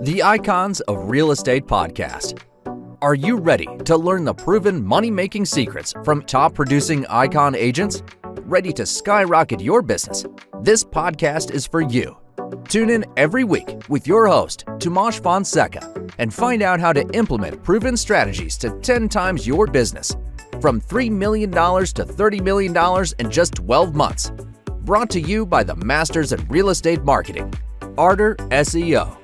The Icons of Real Estate Podcast. Are you ready to learn the proven money-making secrets from top-producing Icon agents? Ready to skyrocket your business? This podcast is for you. Tune in every week with your host, Tomás Fonseca, and find out how to implement proven strategies to 10 times your business, from $3 million to $30 million in just 12 months. Brought to you by the Masters in Real Estate Marketing, Arter SEO.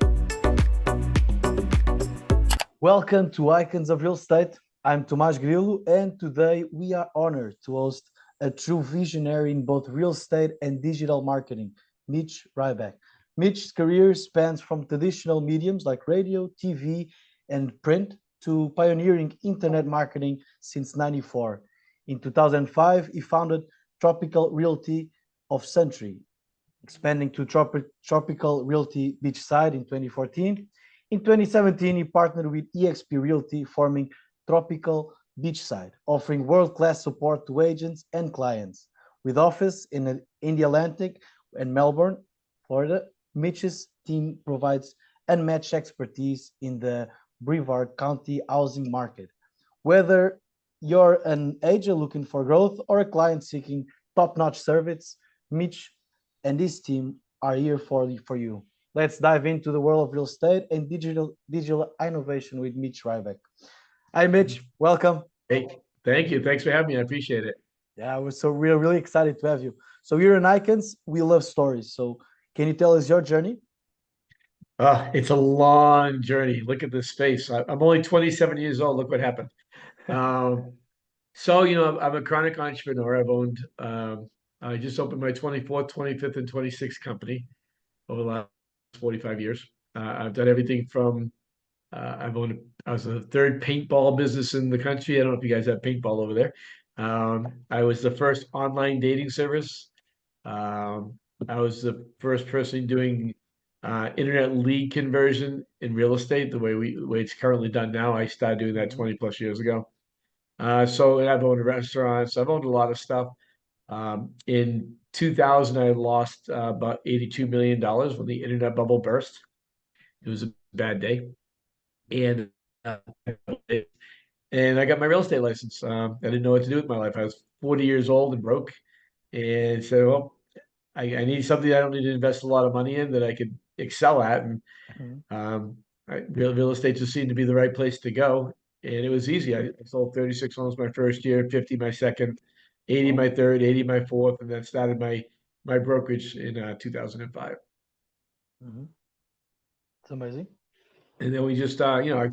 Welcome to Icons of Real Estate. I'm Tomás Grilo, and today we are honored to host a true visionary in both real estate and digital marketing, Mitch Ribak. Mitch's career spans from traditional mediums like radio, TV, and print to pioneering internet marketing since '94. In 2005, he founded Tropical Realty of Century, expanding to Tropical Realty Beachside in 2014. In 2017, he partnered with eXp Realty, forming Tropical Beachside, offering world-class support to agents and clients. With office in the Atlantic and Melbourne, Florida, Mitch's team provides unmatched expertise in the Brevard County housing market. Whether you're an agent looking for growth or a client seeking top-notch service, Mitch and his team are here for you. Let's dive into the world of real estate and digital innovation with Mitch Ribak. Hi, Mitch. Welcome. Hey, thank you. Thanks for having me. I appreciate it. Yeah, we're really excited to have you. So you're in Icons. We love stories. So can you tell us your journey? It's a long journey. Look at this face. I'm only 27 years old. Look what happened. I'm a chronic entrepreneur. I just opened my 24th, 25th, and 26th company over the last 45 years. I've done everything from I was the third paintball business in the country. I don't know if you guys have paintball over there. I was the first online dating service. I was the first person doing internet lead conversion in real estate, the way it's currently done now. I started doing that 20 plus years ago. And I've owned restaurants. I've owned a lot of stuff. In 2000, I lost about $82 million when the internet bubble burst. It was a bad day. And I got my real estate license. I didn't know what to do with my life. I was 40 years old and broke. And said, well, I need something I don't need to invest a lot of money in that I could excel at. And real estate just seemed to be the right place to go. And it was easy. I sold 36 homes my first year, 50 my second, 80 my third, 80 my fourth, and then started my brokerage in 2005. It's amazing. And then we just, I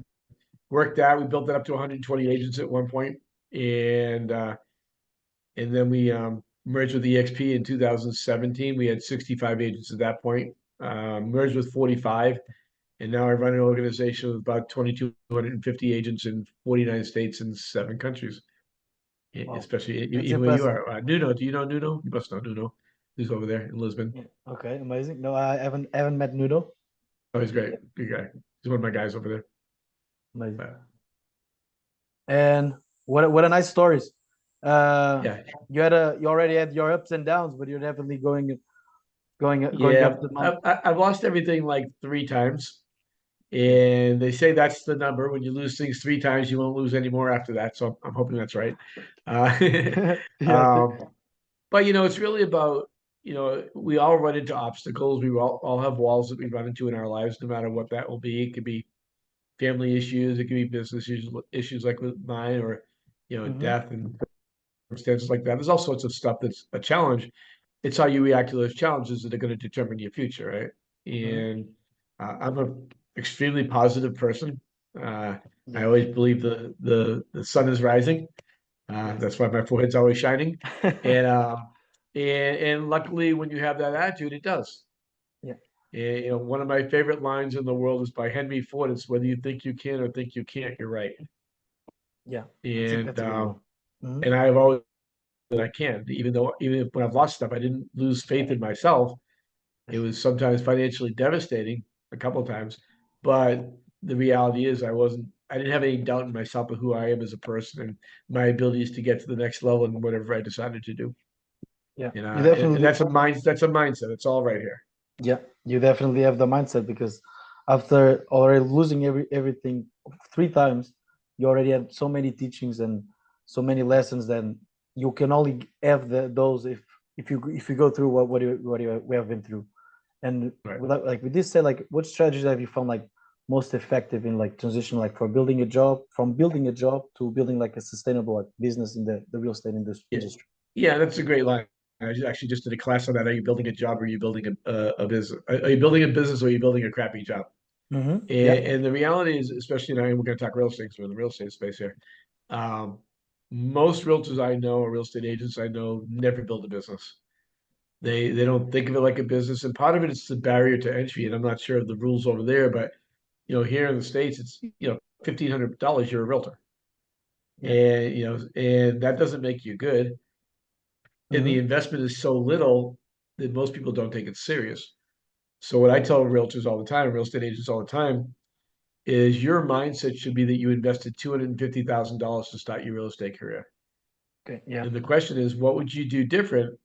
worked that. We built that up to 120 agents at one point, and then we merged with eXp in 2017. We had 65 agents at that point. Merged with 45, and now I run an organization with about 2,250 agents in 49 states and 7 countries. Wow. Especially even where you are. Nuno, do you know Nuno? You must know Nuno. He's over there in Lisbon. Yeah. Okay, amazing. No, I haven't met Nuno. Oh, he's great. Good guy. He's one of my guys over there. Amazing. And what a nice stories. Yeah. You already had your ups and downs, but you're definitely going up the mountain. I've lost everything like 3 times. And they say that's the number. When you lose things 3 times, you won't lose any more after that. So I'm hoping that's right. But it's really about, we all run into obstacles. We all have walls that we run into in our lives, no matter what that will be. It could be family issues. It could be business issues like with mine, or, death and circumstances like that. There's all sorts of stuff that's a challenge. It's how you react to those challenges that are going to determine your future, right? And I'm a extremely positive person. I always believe the sun is rising. That's why my forehead's always shining. And luckily, when you have that attitude, it does. Yeah. And, one of my favorite lines in the world is by Henry Ford. It's whether you think you can or think you can't, you're right. Yeah. And I've always that I can, even when I've lost stuff, I didn't lose faith in myself. It was sometimes financially devastating a couple of times, but the reality is I didn't have any doubt in myself of who I am as a person and my abilities to get to the next level and whatever I decided to do. Yeah. And that's a mindset. It's all right here. Yeah, you definitely have the mindset, because after already losing everything 3 times, you already had so many teachings and so many lessons that you can only have those if you go through we have been through. And Right. like with this said, like what strategies have you found like most effective in like transition, like for building a job, from building a job to building like a sustainable like business in the real estate Yeah. industry? Yeah, that's a great line. Actually just did a class on that. Are you building a job or are you building a business? Are you building a business or are you building a crappy job? Mm-hmm. Yeah. And the reality is, especially now, we're going to talk real estate because we're in the real estate space here. Um, most realtors I know or real estate agents I know never build a business. They don't think of it like a business, and part of it is the barrier to entry. And I'm not sure of the rules over there, but here in the States, it's $1,500. You're a realtor, Yeah. and and that doesn't make you good. And the Mm-hmm. investment is so little that most people don't take it serious. So what I tell realtors all the time, real estate agents all the time, is your mindset should be that you invested $250,000 to start your real estate career. Okay. Yeah. And the question is, what would you do different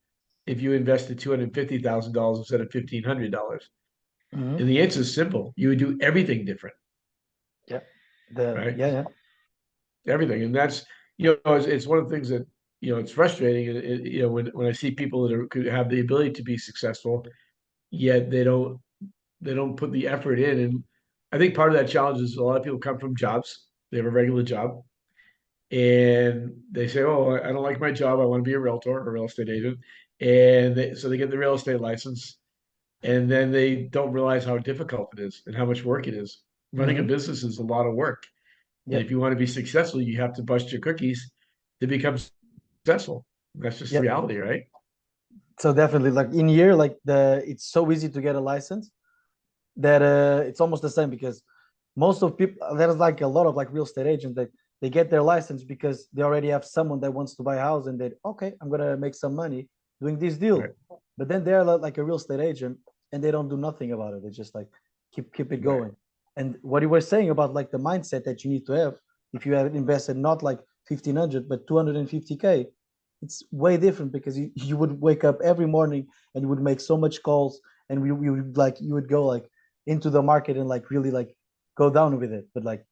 if you invested $250,000 instead of $1,500? Mm-hmm. And the answer is simple. You would do everything different, Yeah. The right? yeah, yeah. Everything. And that's, it's one of the things that, it's frustrating. When I see people that could have the ability to be successful, yet they don't put the effort in. And I think part of that challenge is a lot of people come from jobs. They have a regular job and they say, "Oh, I don't like my job. I want to be a realtor or a real estate agent." And so they get the real estate license, and then they don't realize how difficult it is and how much work it is. Running a Mm-hmm. business is a lot of work, and Yep. if you want to be successful, you have to bust your cookies to become successful. That's just Yep. reality, right? So definitely, like in here, like it's so easy to get a license that it's almost the same because most of people there's like a lot of like real estate agents that they get their license because they already have someone that wants to buy a house and they okay, I'm gonna make some money doing this Right, deal, but then they're like a real estate agent and they don't do nothing about it. They just like keep it right. going. And what you were saying about like the mindset that you need to have if you have invested not like 1500 but 250K, it's way different because you would wake up every morning and you would make so much calls and we would like you would go like into the market and like really like go down with it. But like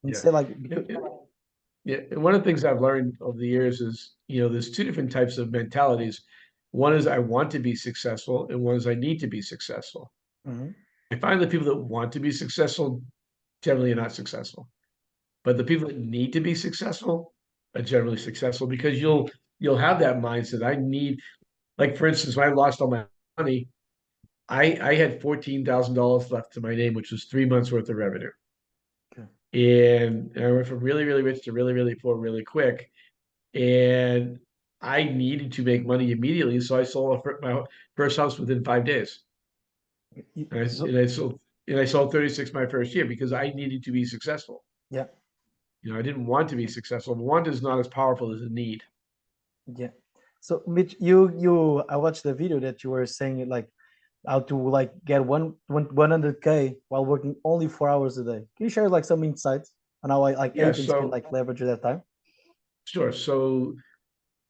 Yeah. instead like And- and- Yeah. And one of the things I've learned over the years is, there's two different types of mentalities. One is I want to be successful, and one is I need to be successful. Mhm. I find the people that want to be successful generally are not successful. But the people that need to be successful are generally successful because you'll have that mindset. I need, like for instance, when I lost all my money, I had $14,000 left to my name, which was 3 months worth of revenue. Okay. And I went from really, really rich to really, really poor really quick. And I needed to make money immediately, so I sold my first house within 5 days. And I So and I sold and I sold 36 my first year because I needed to be successful. yeah, I didn't want to be successful. Want is not as powerful as a need. yeah. So Mitch, you I watched the video that you were saying like how to like get 100K while working only 4 hours a day. Can you share like some insights on how like Yeah, agents can so like leverage that time? sure. So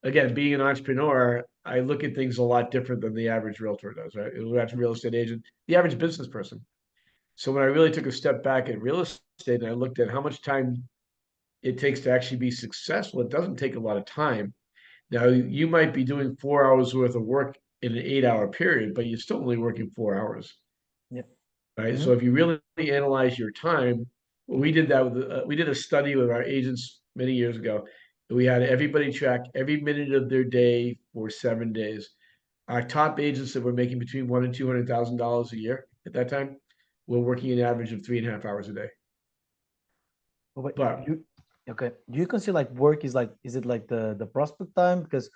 again, being an entrepreneur, I look at things a lot different than the average realtor does, right? The average real estate agent, the average business person. So when I really took a step back at real estate and I looked at how much time it takes to actually be successful, it doesn't take a lot of time. Now, you might be doing 4 hours worth of work in an 8 hour period, but you're still only working 4 hours, Yeah. right? So Mm-hmm. if you really analyze your time, we did that we did a study with our agents many years ago. We had everybody track every minute of their day for 7 days. Our top agents that were making between one and $200,000 a year at that time were working an average of 3.5 hours a day. Oh, wait, But you okay? Do you consider like work is like is it like the prospect time because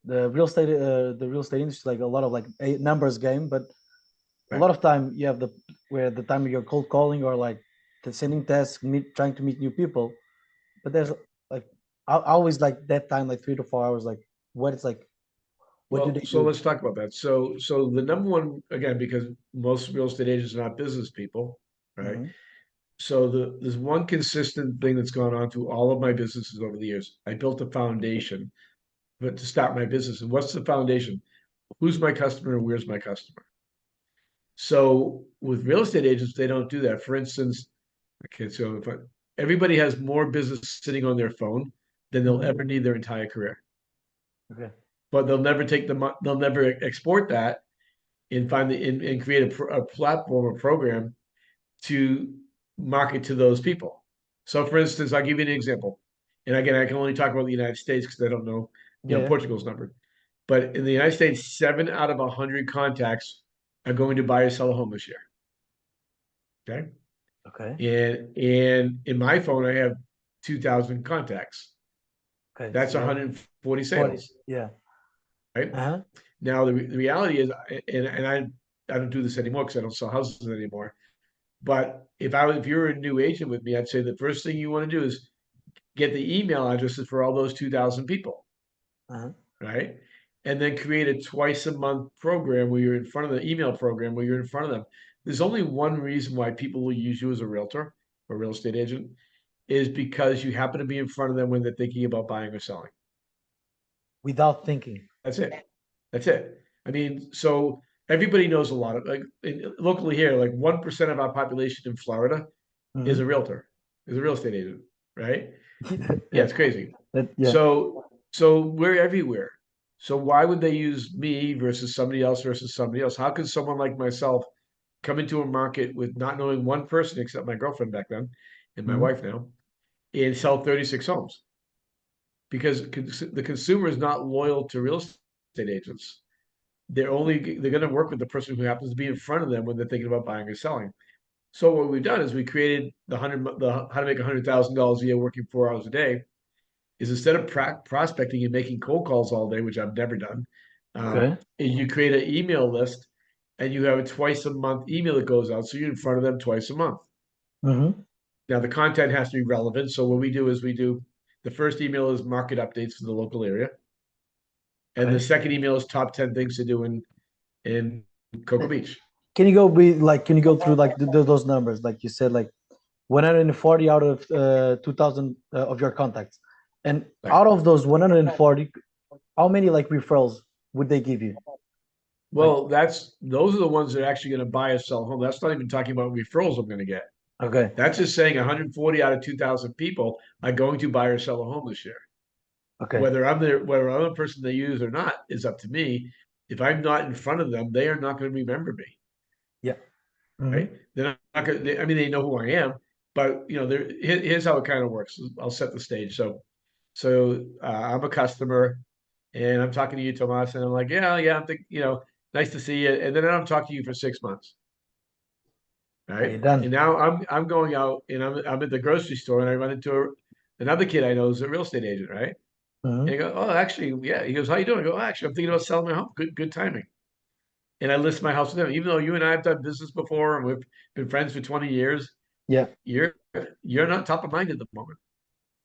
the real estate industry is like a lot of like a numbers game, but a right. lot of time you have the time you're cold calling or like sending tasks, trying to meet new people. But there's Right. like always like that time, like 3 to 4 hours. Like what it's like, what do Well, they so do? let's talk about that. So the number one, again, because most real estate agents are not business people, right? Mm-hmm. So there's one consistent thing that's gone on through all of my businesses over the years. I built a foundation, but to start my business. And what's the foundation? Who's my customer and where's my customer? So with real estate agents, they don't do that. For instance, okay, so if everybody has more business sitting on their phone than they'll ever need their entire career. Okay. But they'll never export that and and create a platform or program to market to those people. So, for instance, I'll give you an example. And again, I can only talk about the United States because I don't know, Yeah. Portugal's number. But in the United States, 7 out of 100 contacts are going to buy or sell a home this year. Okay. Okay. And in my phone, I have 2,000 contacts. Okay. That's So you have 140 40. sales, Yeah. right? Uh-huh. Now the reality is, and I don't do this anymore because I don't sell houses anymore. But if you're a new agent with me, I'd say the first thing you want to do is get the email addresses for all those 2,000 people, Uh-huh. right? And then create a twice a month program where you're in front of the email program where you're in front of them. There's only one reason why people will use you as a realtor or real estate agent is because you happen to be in front of them when they're thinking about buying or selling. Without thinking. That's it. That's it. I mean, so everybody knows a lot of locally here, like 1% of our population in Florida is a realtor, is a real estate agent, right? Yeah, Yeah. it's crazy. Yeah. So we're everywhere. So why would they use me versus somebody else versus somebody else? How could someone like myself come into a market with not knowing one person except my girlfriend back then and my wife now and sell 36 homes? Because the consumer is not loyal to real estate agents. They're going to work with the person who happens to be in front of them when they're thinking about buying or selling. So what we've done is we created the how to make $100,000 a year working 4 hours a day. Is instead of prospecting and making cold calls all day, which I've never done, Okay. is you create an email list and you have a twice a month email that goes out, so you're in front of them twice a month. Mm-hmm. Now the content has to be relevant. So what we do is the first email is market updates for the local area, and the Okay. second email is top 10 things to do in Cocoa Beach. Can you go through like those numbers? Like you said, like 140 out of 2000 of your contacts. And Right. out of those 140, how many like referrals would they give you? Well, those are the ones that are actually going to buy or sell home. That's not even talking about referrals I'm going to get. Okay. That's just saying 140 out of 2,000 people are going to buy or sell a home this year. Okay. Whether I'm the person they use or not is up to me. If I'm not in front of them, they are not going to remember me, Yeah. Mm-hmm. right? They're not going to, I mean, they know who I am, but here's how it kind of works. I'll set the stage. So I'm a customer and I'm talking to you, Tomas, and I'm like, yeah, I'm thinking, nice to see you. And then I'm talking to you for 6 months. Are you Right. done? And now I'm going out and I'm at the grocery store and I run into another kid I know who's a real estate agent, right? And Mm-hmm. I go, oh, actually, yeah. He goes, how you doing? I go, oh, actually, I'm thinking about selling my home. Good timing. And I list my house with him. Even though you and I have done business before and we've been friends for 20 years, Yeah. you're you're not top of mind at the moment.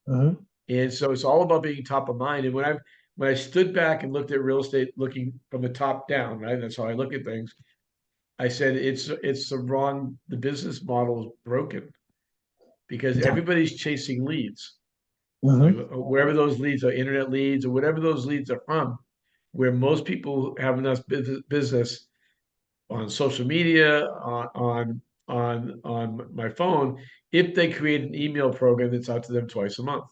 Mm-hmm. And so it's all about being top of mind. And when I stood back and looked at real estate, looking from the top down, right? That's how I look at things. I said the business model is broken because Yeah. everybody's chasing leads. Like Mm-hmm. wherever those leads are, internet leads or whatever those leads are from, where most people have enough business on social media, on my phone, if they create an email program that's out to them twice a month.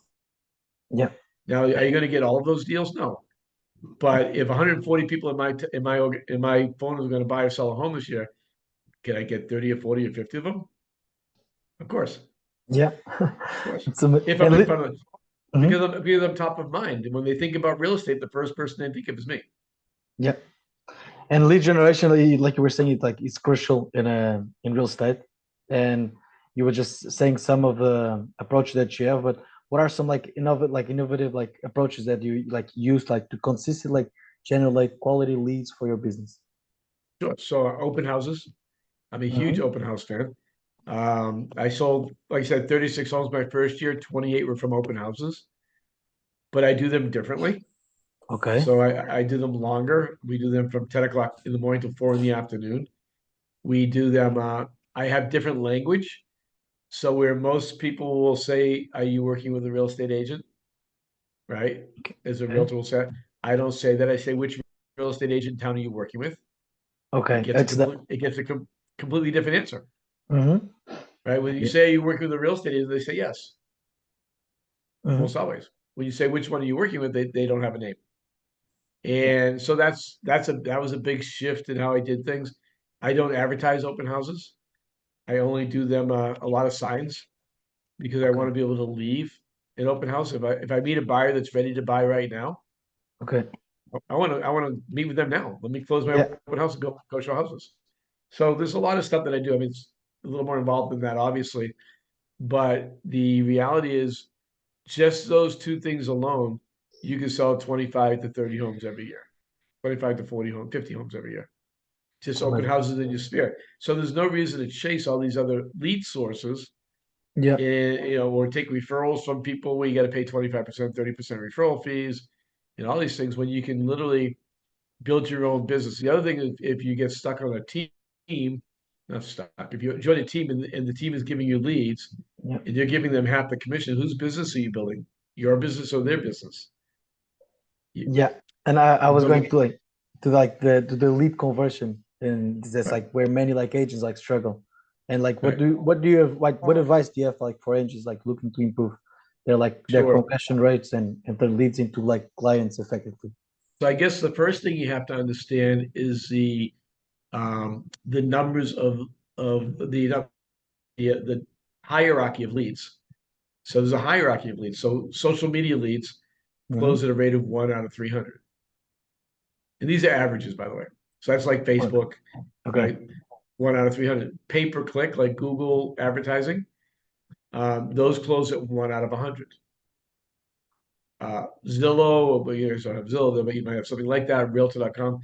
Yeah. Now, are you going to get all of those deals? No. But if 140 people in my phone are going to buy or sell a home this year, can I get 30 or 40 or 50 of them? Of course, Yeah. of course. It's If I'm and in front of them, mhm. because I'm top of mind. And when they think about real estate, the first person they think of is me. Yeah. And lead generation, like you were saying, it's crucial in real estate. And you were just saying some of the approach that you have, but what are some like innovative like approaches that you like use like to consistently like generate quality leads for your business? Sure. So open houses. I'm a huge Mm-hmm. open house fan. I sold, like I said, 36 homes my first year. 28 were from open houses, but I do them differently. Okay. So I do them longer. We do them from 10 o'clock in the morning to 4 in the afternoon. We do them. I have different language. So where most people will say, "Are you working with a real estate agent?" Right? As a Okay. realtor will say, I don't say that. I say, "Which real estate agent town are you working with?" It Okay. gets a It's complete. the It gets a completely different answer, Mm-hmm. right? When you Yeah. say you work with a real estate agent, they say yes, Mm-hmm. almost always. When you say which one are you working with, they don't have a name. And so that was a big shift in how I did things. I don't advertise open houses. I only do them a lot of signs because I Okay. want to be able to leave an open house. If I meet a buyer that's ready to buy right now, Okay. I want to meet with them now. Let me close my Yeah. open house and go show houses. So there's a lot of stuff that I do. I mean, it's a little more involved than that, obviously, but the reality is just those two things alone, you can sell 25 to 30 homes every year, 25 to 40 homes, 50 homes every year. Just open Amazing. houses in your sphere. So there's no reason to chase all these other lead sources Yeah. and, or take referrals from people where you got to pay 25%, 30% referral fees, and all these things when you can literally build your own business. The other thing is if you get stuck on a team, not stuck, if you join a team and the team is giving you leads Yeah. and you're giving them half the commission, whose business are you building? Your business or their business? You, Yeah. And I you was building going to like the lead conversion, and that's right, like where many like agents like struggle. And like right. what do you have like what advice do you have like for agents like looking to improve their Sure. conversion rates and their leads into like clients effectively? So I guess the first thing you have to understand is the numbers of the hierarchy of leads. So there's a hierarchy of leads. So social media leads Mm-hmm. close at a rate of 1 out of 300. And these are averages, by the way. So that's like Okay. Facebook, Okay. right? 1 out of 300. Pay per click, like Google advertising, those close at 1 out of 100. Zillow, but you don't have Zillow, but you might have something like that, Realtor.com.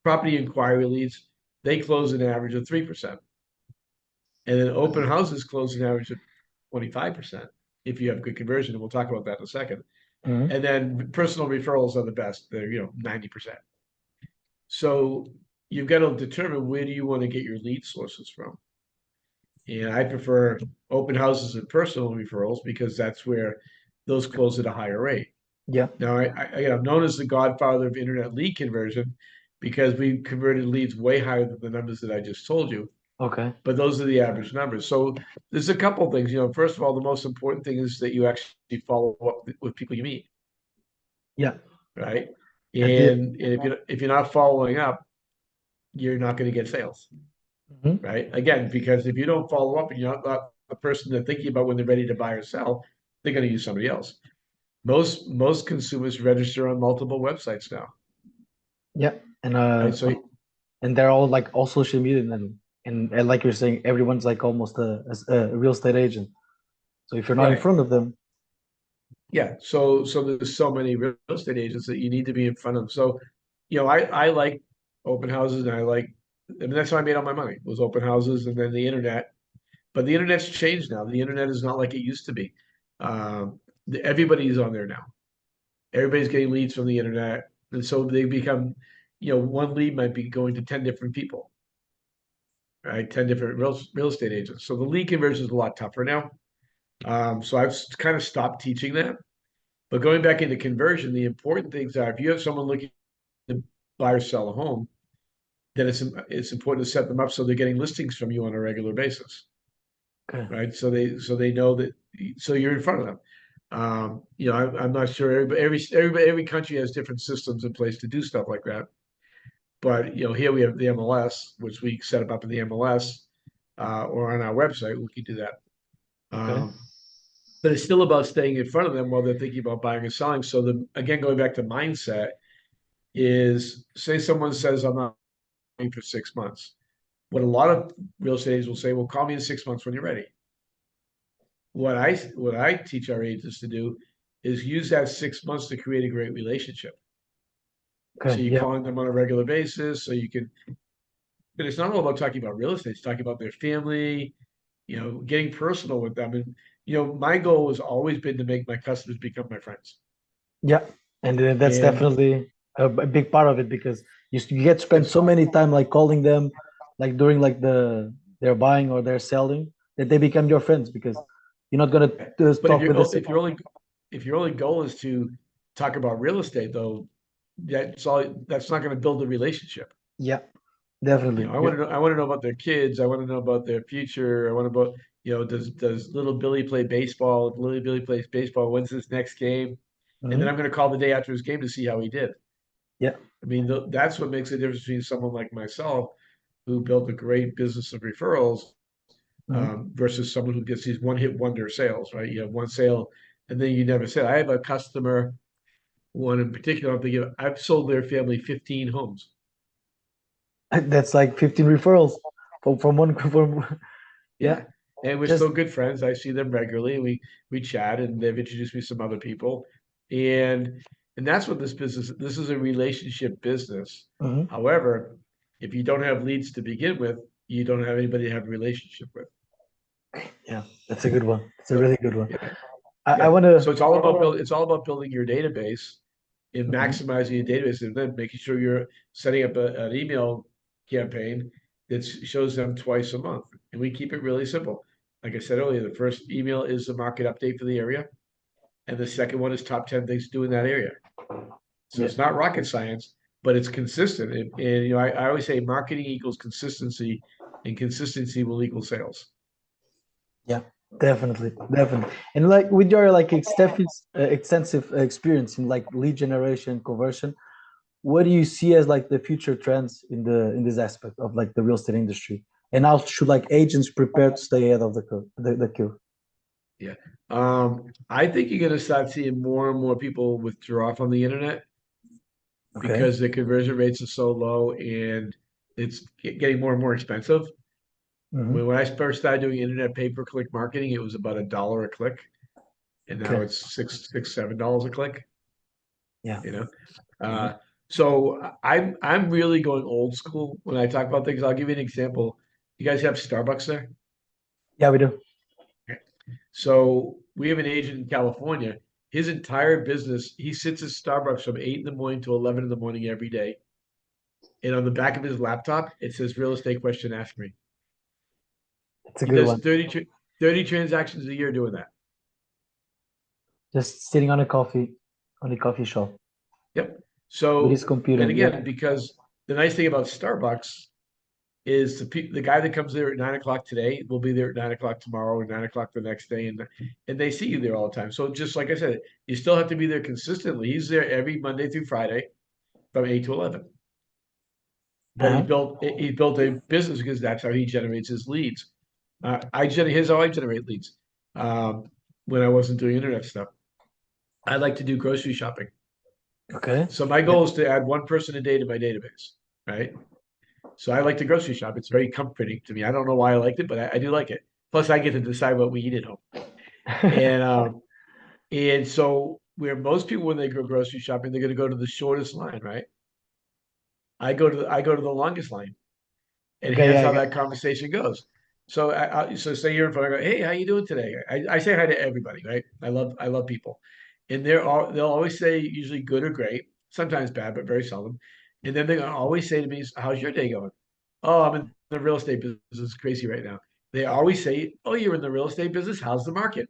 Property inquiry leads, they close an average of 3%. And then open houses close an average of 25% if you have good conversion. And we'll talk about that in a second. Mm-hmm. And then personal referrals are the best. They're, 90%. So you've got to determine where do you want to get your lead sources from. And I prefer open houses and personal referrals because that's where those close at a higher rate. Yeah. Now, I'm known as the godfather of internet lead conversion because we converted leads way higher than the numbers that I just told you. Okay. But those are the average numbers. So there's a couple things. First of all, the most important thing is that you actually follow up with people you meet, Yeah. right? I did. And if you're not following up, you're not going to get sales, Mm-hmm. right? Again, because if you don't follow up and you're not the person they're thinking about when they're ready to buy or sell, they're going to use somebody else. Most consumers register on multiple websites now, Yeah. And right? So and they're all like all social media and like you're saying, everyone's like almost a real estate agent. So if you're not in right, front of them, yeah. So there's so many real estate agents that you need to be in front of. So, I like open houses and I mean, that's how I made all my money was open houses and then the internet. But the internet's changed now. The internet is not like it used to be. Everybody's on there now. Everybody's getting leads from the internet, and so they become, one lead might be going to 10 different people, right? 10 different real estate agents. So the lead conversion is a lot tougher now. So I've kind of stopped teaching that. But going back into conversion, the important things are if you have someone looking to buy or sell a home, then it's important to set them up so they're getting listings from you on a regular basis, okay, right? So they know that so you're in front of them. I'm not sure every country has different systems in place to do stuff like that. But here we have the MLS, which we set up in the MLS or on our website. We can do that. okay, Um, but it's still about staying in front of them while they're thinking about buying and selling. So again, going back to mindset is say someone says I'm not buying for 6 months. What a lot of real estate agents will say, well, call me in 6 months when you're ready. What I teach our agents to do is use that 6 months to create a great relationship. So okay, you're yeah, calling them on a regular basis, so you can. But it's not all about talking about real estate. It's talking about their family, getting personal with them. And my goal has always been to make my customers become my friends. yeah, and that's And definitely a big part of it because you get to spend that's so many time like calling them, like during like they're buying or they're selling that they become your friends because you're not gonna just but if talk your with the goal, same. if your only goal is to talk about real estate, though, that's not going to build a relationship. Yeah, Definitely. I want to know. I want to know about their kids. I want to know about their future. I want to know, does little Billy play baseball? If little Billy plays baseball, when's his next game? And then Mhm. I'm going to call the day after his game to see how he did. Yeah. I mean, that's what makes the difference between someone like myself, who built a great business of referrals, Mhm. versus someone who gets these one-hit wonder sales, right? You have one sale, and then you never sell. I have a customer, one in particular, I've sold their family 15 homes. That's like 15 referrals from one from yeah. Yeah. And we're Just still good friends. I see them regularly. We chat, and they've introduced me to some other people. And that's what this is a relationship business. mhm. However, if you don't have leads to begin with, you don't have anybody to have a relationship with. Yeah, that's a good one. It's a So really good one. yeah, I yeah. want So to. it's all about building your database and Mhm. maximizing your database, and then making sure you're setting up an email campaign that shows them twice a month. And we keep it really simple. Like I said earlier, the first email is the market update for the area, and the second one is top 10 things to do in that area. So Yeah, it's not rocket science, but it's consistent. And I always say marketing equals consistency, and consistency will equal sales. yeah, definitely, definitely. And like with your like extensive experience in like lead generation conversion, what do you see as like the future trends in this aspect of like the real estate industry? And how should like agents prepare to stay ahead of the curve, the queue? Yeah. I think you're going to start seeing more and more people withdraw from the internet Okay. because the conversion rates are so low, and it's getting more and more expensive. Hmm. When I first started doing internet pay-per-click marketing, it was about $1 a click, and now Okay. it's $7 a click. Yeah. You know, Hmm. uh, so I'm really going old school when I talk about things. I'll give you an example. You guys have Starbucks there? Yeah, we do. Okay. So we have an agent in California. His entire business, he sits at Starbucks from 8 in the morning to 11 in the morning every day. And on the back of his laptop, it says real estate question, ask me. It's a He good does one. 30 transactions a year doing that. Just sitting on a coffee shop Yep. with So, his computer. and Yeah. again, because the nice thing about Starbucks is the guy that comes there at 9 o'clock today will be there at 9 o'clock tomorrow, or 9 o'clock the next day, and they see you there all the time. So just like I said, you still have to be there consistently. He's there every Monday through Friday from 8 to 11. But Uh-huh. he built a business because that's how he generates his leads. Here's how I generate leads. Um, when I wasn't doing internet stuff, I like to do grocery shopping. Okay. So my Yeah. goal is to add one person a day to my database, right? So I like to grocery shop. It's very comforting to me. I don't know why I liked it, but I do like it. Plus, I get to decide what we eat at home. And so where most people, when they go grocery shopping, they're going to go to the shortest line, right? I go to the longest line, and Okay. here's Yeah. how that conversation goes. So so say you're in front. I go, hey, how you doing today? I say hi to everybody, right? I love people, and they'll always say usually good or great, sometimes bad, but very seldom. And then they're gonna always say to me, how's your day going? Oh, I'm in the real estate business. It's crazy right now. They always say, oh, you're in the real estate business. How's the market?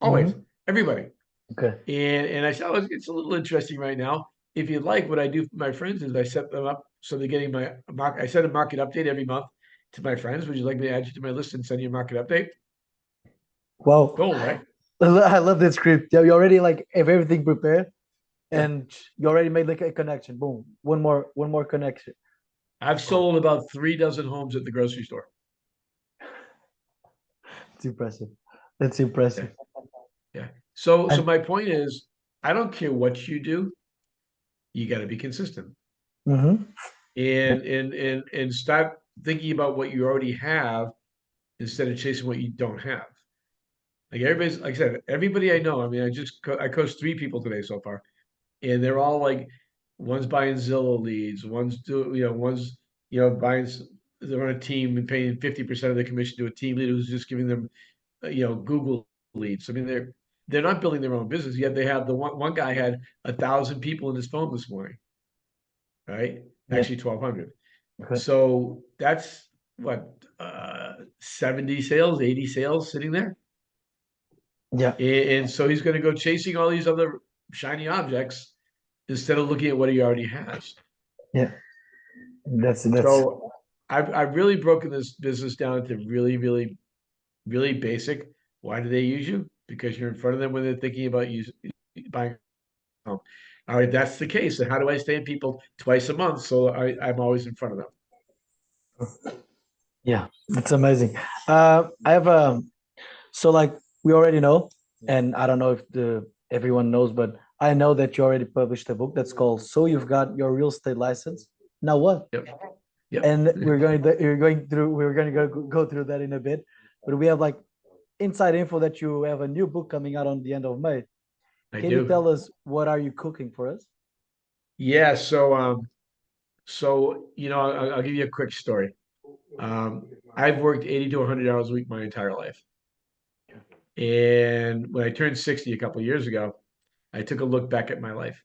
Always, Hmm. everybody. Okay. And I said, oh, it's a little interesting right now. If you'd like, what I do for my friends is I set them up so they're getting I send a market update every month to my friends. Would you like me to add you to my list and send you a market update? Wow. Cool, right? I love that script. Yeah, you already like have everything prepared, Yeah. and you already made like a connection. Boom. One more connection. I've sold about 3 dozen homes at the grocery store. It's impressive. That's Yeah. impressive. Yeah. So And my point is, I don't care what you do, you got to be consistent. mhm. Yeah. And start thinking about what you already have instead of chasing what you don't have. Like everybody's, like I said, everybody I know. I mean, I coached 3 people today so far, and they're all like, one's buying Zillow leads, one's buying. They're on a team and paying 50% of the commission to a team leader who's just giving them, Google leads. I mean, they're not building their own business yet. They have the one guy had 1,000 people in his phone this morning, right? Yeah. Actually, 1,200. Okay. So that's what 70 sales, 80 sales sitting there. Yeah. And so he's going to go chasing all these other shiny objects instead of looking at what he already has. Yeah. That's So I've really broken this business down to really, really, really basic. Why do they use you? Because you're in front of them when they're thinking about buying a home. All right, that's the case. And how do I stay in people twice a month so I'm always in front of them? Yeah, it's amazing. I have so like we already know, and I don't know if the everyone knows, but I know that you already published a book that's called "So You've Got Your Real Estate License." Now what? Yep. Yep. And we're going to go through that in a bit, but we have like inside info that you have a new book coming out on the end of May. I Can you do. tell us what are you cooking for us? Yeah. So I'll give you a quick story. I've worked 80 to 100 hours a week my entire life. And when I turned 60 a couple of years ago, I took a look back at my life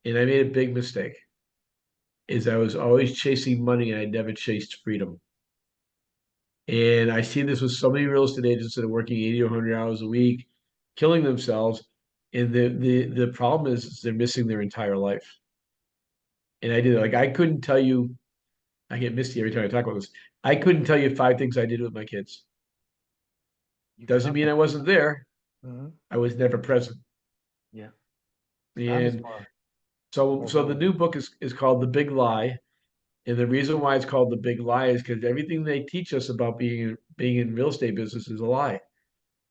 and I made a big mistake. Is I was always chasing money and I never chased freedom. And I see this with so many real estate agents that are working 80 or 100 hours a week, killing themselves. And the problem is they're missing their entire life. And I did like I couldn't tell you, I get misty every time I talk about this. I couldn't tell you 5 things I did with my kids. Doesn't mean I wasn't there. Mm-hmm. I was never present. Yeah. And so the new book is called The Big Lie. And the reason why it's called The Big Lie is because everything they teach us about being in real estate business is a lie.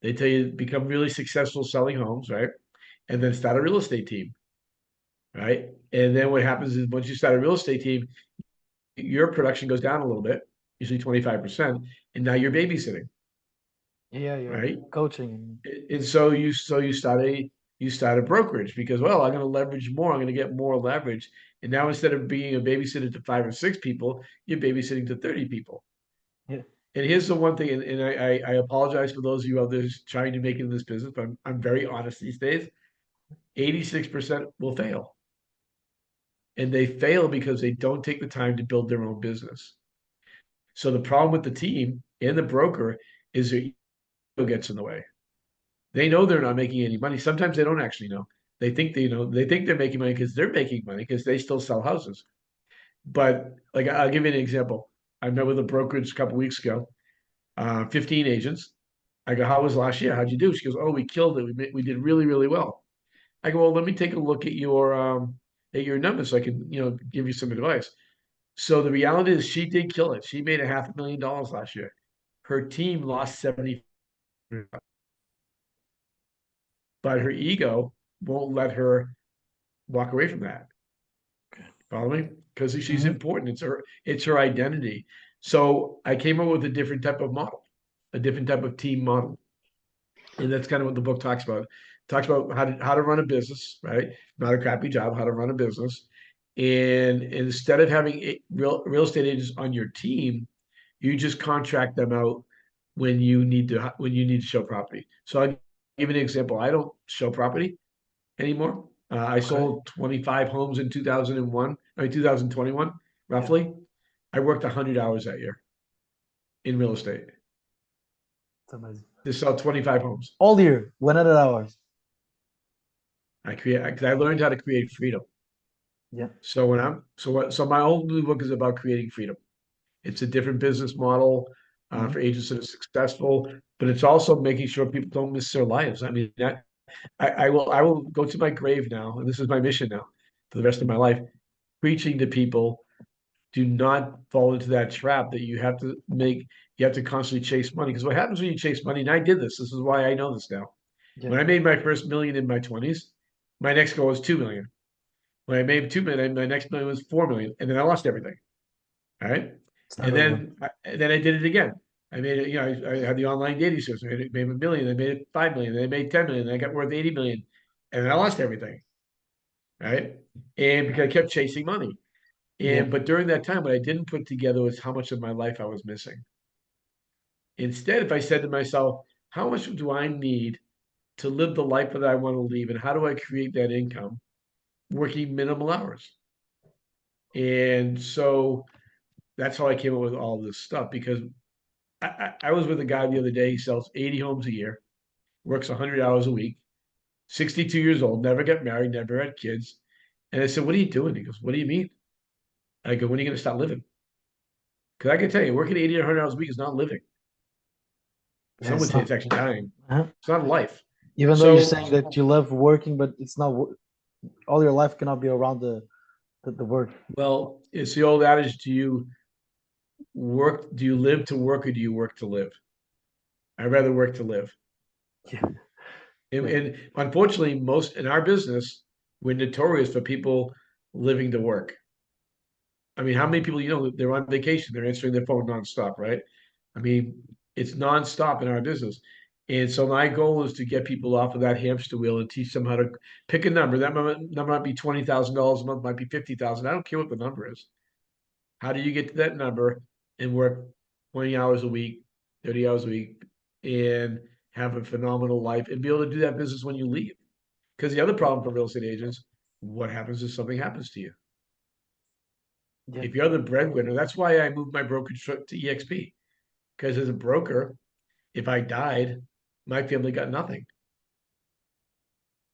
They tell you to become really successful selling homes, right? And then start a real estate team, right? And then what happens is once you start a real estate team, your production goes down a little bit, usually 25%, and now you're babysitting, Yeah, you're right? coaching. And you start a brokerage because I'm going to leverage more. I'm going to get more leverage. And now instead of being a babysitter to 5 or 6 people, you're babysitting to 30 people. Yeah. And here's the one thing, and I apologize for those of you out there trying to make it in this business, but I'm very honest these days. 86% will fail. And they fail because they don't take the time to build their own business. So the problem with the team and the broker is their ego gets in the way. They know they're not making any money. Sometimes they don't actually know. They think they're making money because they're making money because they still sell houses. But like I'll give you an example. I met with a brokerage a couple weeks ago, 15 agents. I go, how was last year? How'd you do? She goes, oh, we killed it. We did really, really well. I go, well, let me take a look at your numbers so I can, give you some advice. So the reality is she did kill it. She made $500,000 last year. Her team lost 70, but her ego won't let her walk away from that. Follow me? Because she's important. It's her identity. So I came up with a different type of model, a different type of team model. And that's kind of what the book talks about. It talks about how to run a business, right? Not a crappy job, how to run a business. And instead of having real estate agents on your team, you just contract them out when you need to show property. So I'll give you an example. I don't show property anymore. I sold 25 homes in 2021, roughly. I worked 100 hours that year in real estate It's amazing. to sell 25 homes. All year, 100 hours. Because I learned how to create freedom. Yeah. So my whole new book is about creating freedom. It's a different business model for agents that are successful, but it's also making sure people don't miss their lives. I mean, I will go to my grave now, and this is my mission now for the rest of my life, preaching to people, do not fall into that trap that you have to constantly chase money. Because what happens when you chase money, and I did this, this is why I know this now. Yeah. When I made my first million in my 20s, my next goal was 2 million. When I made 2 million, my next million was 4 million, and then I lost everything. All right. And then I did it again. I made it, I had the online dating service. I made a million, I made it 5 million, then I made 10 million, then I got worth 80 million, and then I lost everything. Right. And because I kept chasing money. But during that time, what I didn't put together was how much of my life I was missing. Instead, if I said to myself, how much do I need to live the life that I want to live, and how do I create that income working minimal hours? And so that's how I came up with all this stuff, because I was with a guy the other day. He sells 80 homes a year, works 100 hours a week, 62 years old, never got married, never had kids. And I said, what are you doing? He goes, what do you mean? I go, when are you going to start living? Because I can tell you, working 80 or 100 hours a week is not living. Some would It's say not. it's actually dying. Uh-huh. It's not life. Even though you're So, saying that you love working, but it's not all your life cannot be around the work. well, it's the old adage: do you work? Do you live to work, or do you work to live? I'd rather work to live. Yeah. And, Yeah. and unfortunately, most in our business, we're notorious for people living to work. I mean, how many people they're on vacation, they're answering their phone nonstop, right? I mean, it's nonstop in our business. And so my goal is to get people off of that hamster wheel and teach them how to pick a number. That number might be $20,000 a month, might be 50,000. I don't care what the number is. How do you get to that number and work 20 hours a week, 30 hours a week, and have a phenomenal life and be able to do that business when you leave? Because the other problem for real estate agents, what happens if something happens to you? Yeah. If you're the breadwinner, that's why I moved my brokerage to EXP. Because as a broker, if I died, my family got nothing.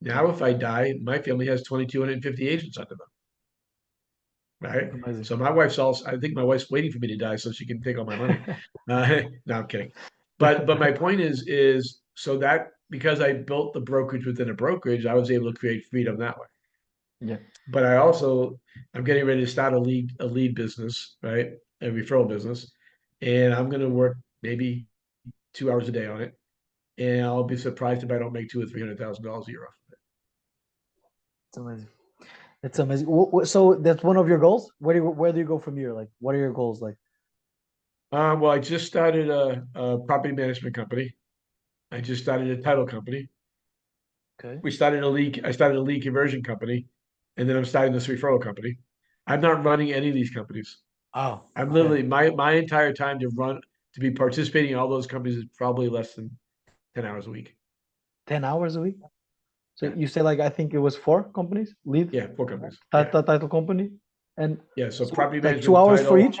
Now, if I die, my family has 2,250 agents under them, right? Amazing. So my wife's also, I think my wife's waiting for me to die so she can take all my money. No, I'm kidding. But my point is so that because I built the brokerage within a brokerage, I was able to create freedom that way. Yeah. But I'm getting ready to start a lead business, right? A referral business. And I'm going to work maybe 2 hours a day on it. And I'll be surprised if I don't make $200,000 or $300,000 a year off of it. It's amazing. It's amazing. So that's one of your goals. Where do you go from here? Like, what are your goals? Like, Well, I just started a property management company. I just started a title company. okay. I started a lead conversion company, and then I'm starting this referral company. I'm not running any of these companies. Oh, I'm okay. literally my entire time to be participating in all those companies is probably less than 10 hours a week. 10 hours a week. So Yeah. you say like I think it was 4 companies, lead Yeah, 4 companies. Yeah. title company, and Yeah. So so property like two management, hours for title. each.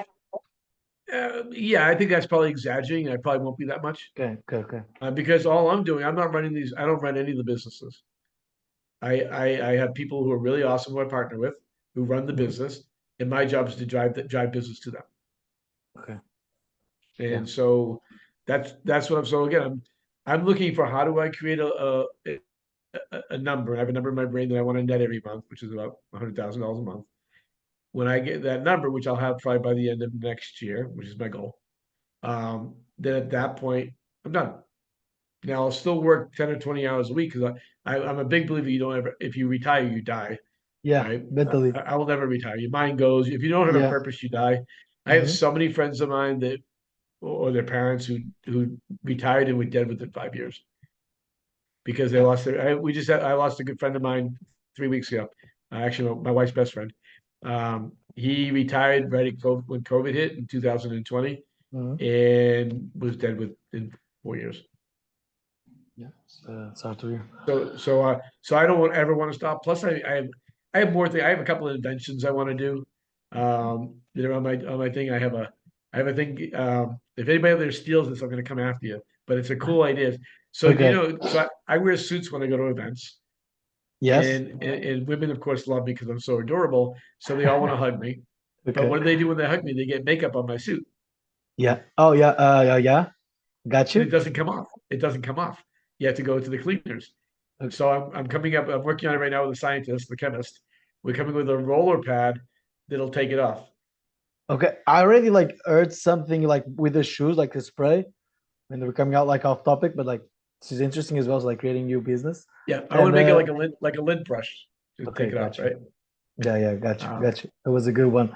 Yeah, I think that's probably exaggerating. I probably won't be that much Okay, okay, okay. because all I'm doing, I'm not running these. I don't run any of the businesses. I have people who are really awesome who I partner with who run the Mhm. business, and my job is to drive business to them. Okay, yeah, And so that's what I'm. So again, I'm looking for how do I create a number. I have a number in my brain that I want to net every month, which is about $100,000 a month. When I get that number, which I'll have probably by the end of next year, which is my goal, then at that point I'm done. Now I'll still work 10 or 20 hours a week because I'm a big believer you don't ever if you retire you die, yeah, right? mentally, I will never retire. Your mind goes if you don't have a yeah. purpose you die. I have Hmm. so many friends of mine that or their parents who retired and were dead within 5 years because they Yeah. lost their. I lost a good friend of mine 3 weeks ago. Actually, my wife's best friend. He retired right at COVID, when COVID hit in 2020 Hmm. and was dead within 4 years. Yeah, it's hard to hear. So I don't ever want to stop. Plus, I have more things. I have a couple of inventions I want to do. That are on my thing. I have a thing. If anybody out there steals this, I'm going to come after you. But it's a cool idea. So Okay. I wear suits when I go to events, Yes. and women, of course, love me because I'm so adorable. So they all want to hug me. But Okay. what do they do when they hug me? They get makeup on my suit, Yeah. Oh yeah. Yeah. Yeah. Got and it you. doesn't come off. It doesn't come off. You have to go to the cleaners. Okay. So I'm coming up. I'm working on it right now with a scientist, the chemist. We're coming with a roller pad that'll take it off. Okay. I already like heard something like with the shoes, like the spray, when they were coming out like off topic, but like this is interesting as well as like creating new business. Yeah, I want And to make it like a lint brush to okay, take it off, got you. right? Yeah, yeah, got you, Um, got you. That was a good one.